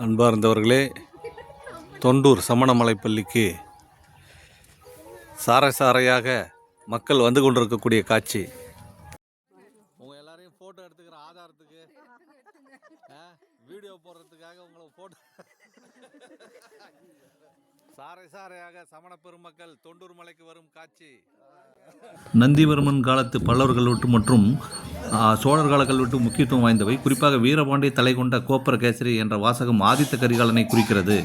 அன்பார்ந்தவர்களே, தொண்டூர் சமணமலைப் பள்ளிக்கு சாறை சாறையாக மக்கள் வந்து கொண்டிருக்கக்கூடிய காட்சி. உங்க எல்லாரையும் போட்டோ எடுத்துக்கிற ஆதாரத்துக்கு வீடியோ போடுறதுக்காக உங்களை போட்டோ சாறை சாறையாக சமண பெருமக்கள் தொண்டூர் மலைக்கு வரும் காட்சி. நந்திவர்மன் காலத்து பல்லவர் கல்வெட்டு மற்றும் சோழர் கால கல்வெட்டு முக்கியத்துவம் வாய்ந்தவை. குறிப்பாக வீரபாண்டிய தலை கொண்ட கோப்பர கேசரி என்ற வாசகம் ஆதித்த கரிகாலனை குறிக்கிறது.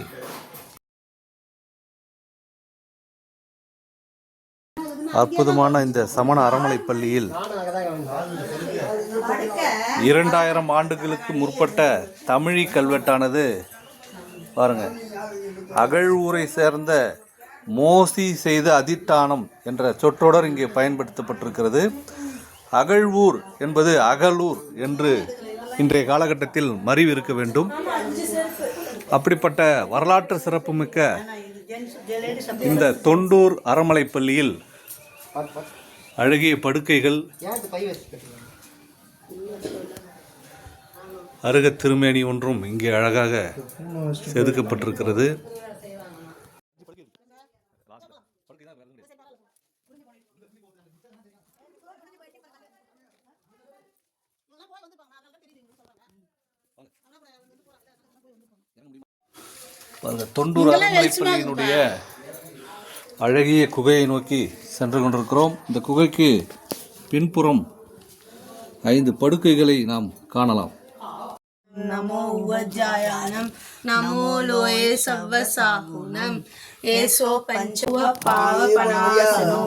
அற்புதமான இந்த சமண அறமலை பள்ளியில் 2000 ஆண்டுகளுக்கு முற்பட்ட தமிழி கல்வெட்டானது பாருங்க, அகழ்வூரை சேர்ந்த மோசி செய்த அதிட்டானம் என்ற சொற்றொடர் இங்கே பயன்படுத்தப்பட்டிருக்கிறது. அகழ்வூர் என்பது அகலூர் என்று இன்றைய காலகட்டத்தில் மறிவு இருக்க வேண்டும். அப்படிப்பட்ட வரலாற்று சிறப்புமிக்க இந்த தொண்டூர் அறமலை பள்ளியில் அழகிய படுக்கைகள், அருக திருமேனி ஒன்றும் இங்கே அழகாக செதுக்கப்பட்டிருக்கிறது. தொண்டூர் அறமலை பள்ளியினுடைய அழகிய குகையை நோக்கி சென்று கொண்டிருக்கிறோம். இந்த குகைக்கு பின்புறம் 5 படுக்கைகளை நாம் காணலாம். நமோ உவஜாயானம் நமோ லோயே சவ்வசாகுனம் ஏசோ பஞ்சவ பாவ பனாசனோ.